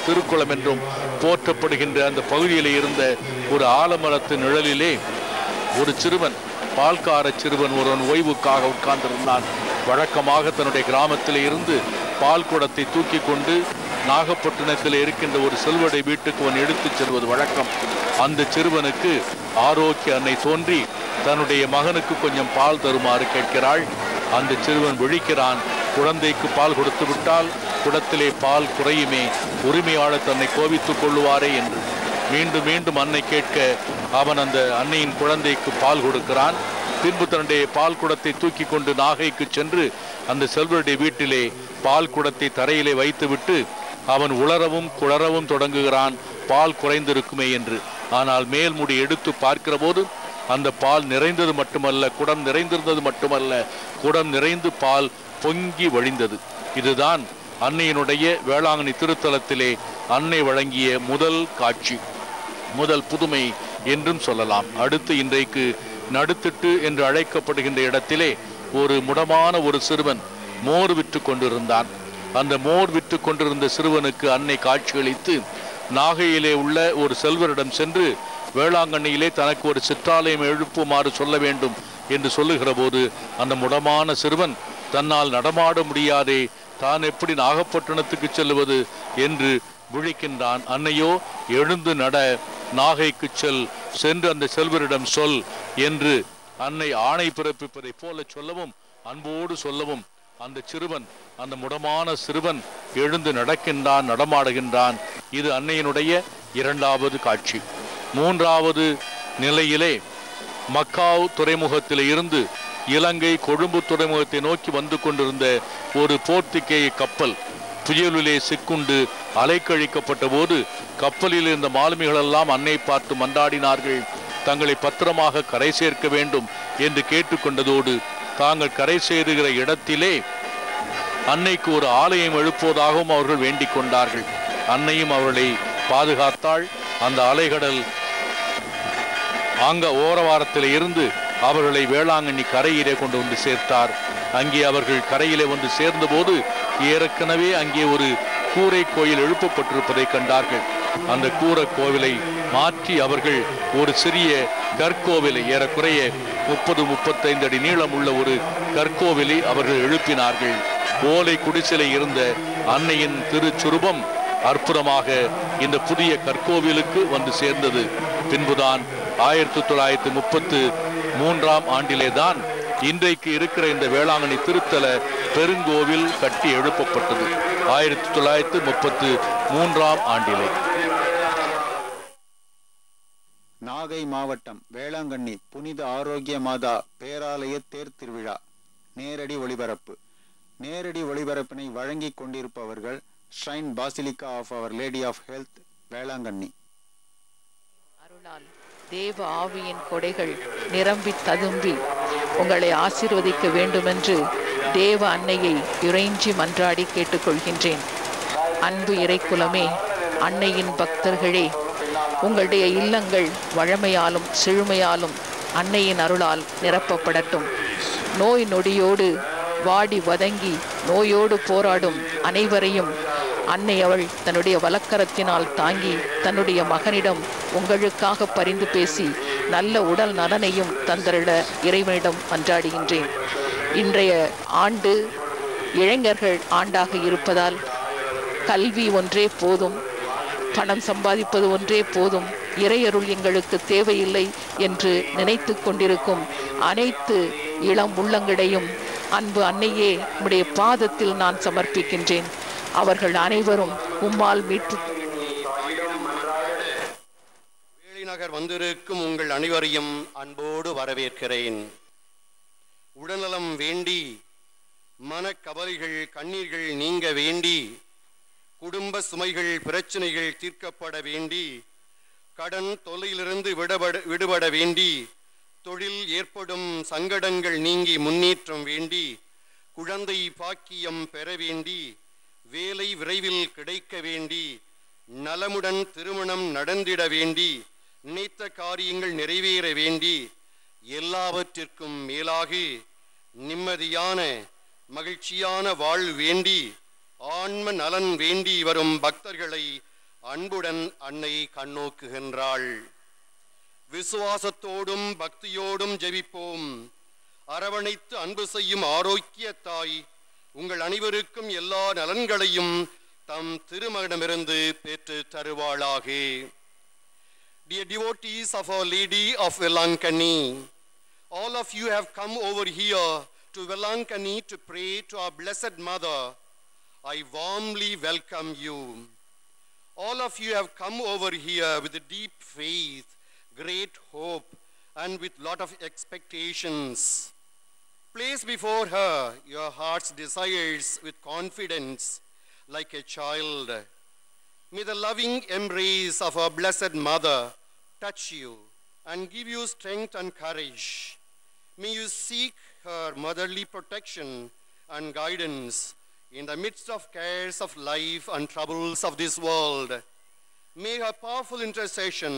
திருக்குளம் என்றும் போற்றப்படுகின்ற அந்த பகுதியிலே இருந்த ஒரு ஆலமரத்தின் நிழலிலே ஒரு சிறுவன், பால்கார சிறுவன் ஒருவன் ஓய்வுக்காக உட்கார்ந்திருந்தான். வழக்கமாக தன்னுடைய கிராமத்திலே இருந்து பால் குடத்தை தூக்கி கொண்டு நாகப்பட்டினத்தில் இருக்கின்ற ஒரு செல்வடை வீட்டுக்கு அவன் எடுத்துச் செல்வது வழக்கம். அந்த சிறுவனுக்கு ஆரோக்கிய அன்னை தோன்றி தன்னுடைய மகனுக்கு கொஞ்சம் பால் தருமாறு கேட்கிறாள். அந்த சிறுவன் விழிக்கிறான். குழந்தைக்கு பால் கொடுத்து விட்டால் குடத்திலே பால் குறையுமே, உரிமையாளர் தன்னை கோபித்துக் கொள்ளுவாரே என்று மீண்டும் மீண்டும் அன்னை கேட்க அவன் அந்த அன்னையின் குழந்தைக்கு பால் கொடுக்கிறான். பின்பு தன்னுடைய பால் குடத்தை தூக்கி கொண்டு நாகைக்கு சென்று அந்த செல்வருடைய வீட்டிலே பால் குடத்தை தரையிலே வைத்துவிட்டு அவன் உளரவும் குளரவும் தொடங்குகிறான், பால் குறைந்திருக்குமே என்று. ஆனால் மேல்முடி எடுத்து பார்க்கிற போது அந்த பால் நிறைந்தது மட்டுமல்ல, குடம் நிறைந்திருந்தது மட்டுமல்ல, குடம் நிறைந்து பால் பொங்கி வழிந்தது. இதுதான் அன்னையினுடைய வேளாங்கண்ணி திருத்தலத்திலே அன்னை வழங்கிய முதல் காட்சி, முதல் புதுமை என்றும் சொல்லலாம். அடுத்து இன்றைக்கு நடுத்திட்டு என்று அழைக்கப்படுகின்ற இடத்திலே ஒரு முடமான ஒரு சிறுவன் மோர் விற்று கொண்டிருந்தான். அந்த மோர் விற்று கொண்டிருந்த சிறுவனுக்கு அன்னை காட்சியளித்து நாகையிலே உள்ள ஒரு செல்வரிடம் சென்று வேளாங்கண்ணியிலே தனக்கு ஒரு சிற்றாலயம் எழுப்புமாறு சொல்ல வேண்டும் என்று சொல்லுகிற போது அந்த முடமான சிறுவன் தன்னால் நடமாட முடியாதே, தான் எப்படி நாகப்பட்டினத்துக்கு செல்வது என்று விழிக்கின்றான். அன்னையோ எழுந்து நட, நாகைக்கு சென்று அந்த செல்வரிடம் சொல் என்று அன்னை ஆணை பிறப்பிப்பதை போல சொல்லவும் அன்போடு சொல்லவும் அந்த சிறுவன், அந்த முடமான சிறுவன் எழுந்து நடக்கின்றான், நடமாடுகின்றான். இது அன்னையினுடைய இரண்டாவது காட்சி. மூன்றாவது நிலையிலே மக்காவ் துறைமுகத்திலே இருந்து இலங்கை கொழும்பு துறைமுகத்தை நோக்கி வந்து கொண்டிருந்த ஒரு போர்த்துகேய கப்பல் புயலிலே சிக்குண்டு அலைக்கழிக்கப்பட்ட போது கப்பலில் இருந்த மாலுமிகள் எல்லாம் அன்னை பார்த்து மன்றாடினார்கள். தங்களை பத்திரமாக கரை சேர்க்க வேண்டும் என்று கேட்டுக்கொண்டதோடு தாங்கள் கரை சேருகிற இடத்திலே அன்னைக்கு ஒரு ஆலயம் எழுப்புவதாகவும் அவர்கள் வேண்டிக் கொண்டார்கள். அன்னையும் அவர்களை பாதுகாத்தாள். அந்த அலைகடல் அங்க ஓரவாரத்திலே இருந்து அவர்களை வேளாங்கண்ணி கரையிலே கொண்டு வந்து சேர்த்தார். அங்கே அவர்கள் கரையிலே வந்து சேர்ந்த போது ஏற்கனவே அங்கே ஒரு கூரை கோயில் எழுப்பப்பட்டிருப்பதை கண்டார்கள். அந்த கூரை கோவிலை மாற்றி அவர்கள் ஒரு சிறிய கற்கோவிலை, ஏறக்குறைய 30-35 அடி நீளம் உள்ள ஒரு கற்கோவிலை அவர்கள் எழுப்பினார்கள். ஓலை குடிசையில் இருந்த அன்னையின் திருச்சுரூபம் அற்புதமாக இந்த புதிய கற்கோவிலுக்கு வந்து சேர்ந்தது. பின்புதான் 1933ஆம் ஆண்டிலே தான் இன்றைக்கு இருக்கிற இந்த வேளாங்கண்ணி திருத்தல பெருங்கோவில் கட்டி எழுப்பப்பட்டது. 1933ஆம் ஆண்டிலே. நாகை மாவட்டம் வேளாங்கண்ணி புனித ஆரோக்கிய மாதா பேராலய தேர் திருவிழா நேரடி ஒளிபரப்பு. நேரடி ஒளிபரப்பினை வழங்கி கொண்டிருப்பவர்கள் Shrine Basilica of Our Lady of Health, Velankanni. அருளால் தேவ ஆவியின் கொடைகள் நிரம்பி ததும்பி உங்களை ஆசீர்வதிக்க வேண்டுமென்று தேவ அன்னையை இறைஞ்சி மன்றாடி கேட்டுக்கொள்கின்றேன். அன்பு இறைக்குலமே, அன்னையின் பக்தர்களே, உங்களுடைய இல்லங்கள் வழமையாலும் செழுமையாலும் அன்னையின் அருளால் நிரப்பப்படட்டும். நோய் நொடியோடு வாடி வதங்கி நோயோடு போராடும் அனைவரையும் அன்னை அவள் தன்னுடைய வலக்கரத்தினால் தாங்கி தன்னுடைய மகனிடம் உங்களுக்காக பரிந்து பேசி நல்ல உடல் நலனையும் தந்தரிட இறைவனிடம் மன்றாடுகின்றேன். இன்றைய ஆண்டு இளைஞர்கள் ஆண்டாக இருப்பதால் கல்வி ஒன்றே போதும், பணம் சம்பாதிப்பது ஒன்றே போதும், இறையருள் எங்களுக்கு தேவையில்லை என்று நினைத்து கொண்டிருக்கும் அனைத்து இளம் உள்ளங்களையும் அன்பு அன்னையே உம்முடைய பாதத்தில் நான் சமர்ப்பிக்கின்றேன். அவர்கள் அனைவரும் உம்மால் மீட்பு. வேளிநகர் வந்திருக்கும் உங்கள் அனைவரையும் அன்போடு வரவேற்கிறேன். உடல்நலம் வேண்டி, மனக்கவலைகள் கண்ணீர்கள் நீங்க வேண்டி, குடும்ப சுமைகள் பிரச்சனைகள் தீர்க்கப்பட வேண்டி, கடன் தொல்லையிலிருந்து விடுபட வேண்டி, தொழில் ஏற்படும் சங்கடங்கள் நீங்கி முன்னேற்றம் வேண்டி, குழந்தை பாக்கியம் பெற வேண்டி, வேலை விரைவில் கிடைக்க வேண்டி, நலமுடன் திருமணம் நடந்திட வேண்டி, நினைத்த காரியங்கள் நிறைவேற வேண்டி, எல்லாவற்றிற்கும் மேலாக நிம்மதியான மகிழ்ச்சியான வாழ்வு வேண்டி, ஆன்ம நலன் வேண்டி வரும் பக்தர்களை அன்புடன் அன்னை கண்ணோக்குகின்றாள். விசுவாசத்தோடும் பக்தியோடும் ஜெபிப்போம். அரவணைத்து அன்பு செய்யும் ஆரோக்கிய தாய் உங்கள் அனைவருக்கும் எல்லா நலன்களையும் தம் திருமகனிடமிருந்து பெற்று தருவாளாக. Dear devotees of Our Lady of Velankani, all of you have come over here to Velankani to pray to our Blessed Mother. I warmly welcome you. All of you have come over here with a deep faith, great hope, and with lot of expectations. Place before her your heart's desires with confidence like a child. May the loving embrace of our Blessed Mother touch you and give you strength and courage. May you seek her motherly protection and guidance in the midst of cares of life and troubles of this world. May her powerful intercession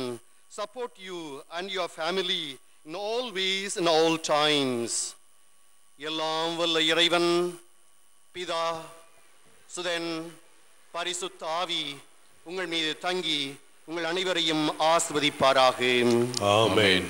support you and your family in all ways and all times. எல்லாம் வல்ல இறைவன் பிதா சுதன் பரிசுத்த ஆவி உங்கள் மீது தங்கி உங்கள் அனைவரையும் ஆசீர்வதிப்பாராக. ஆமென்.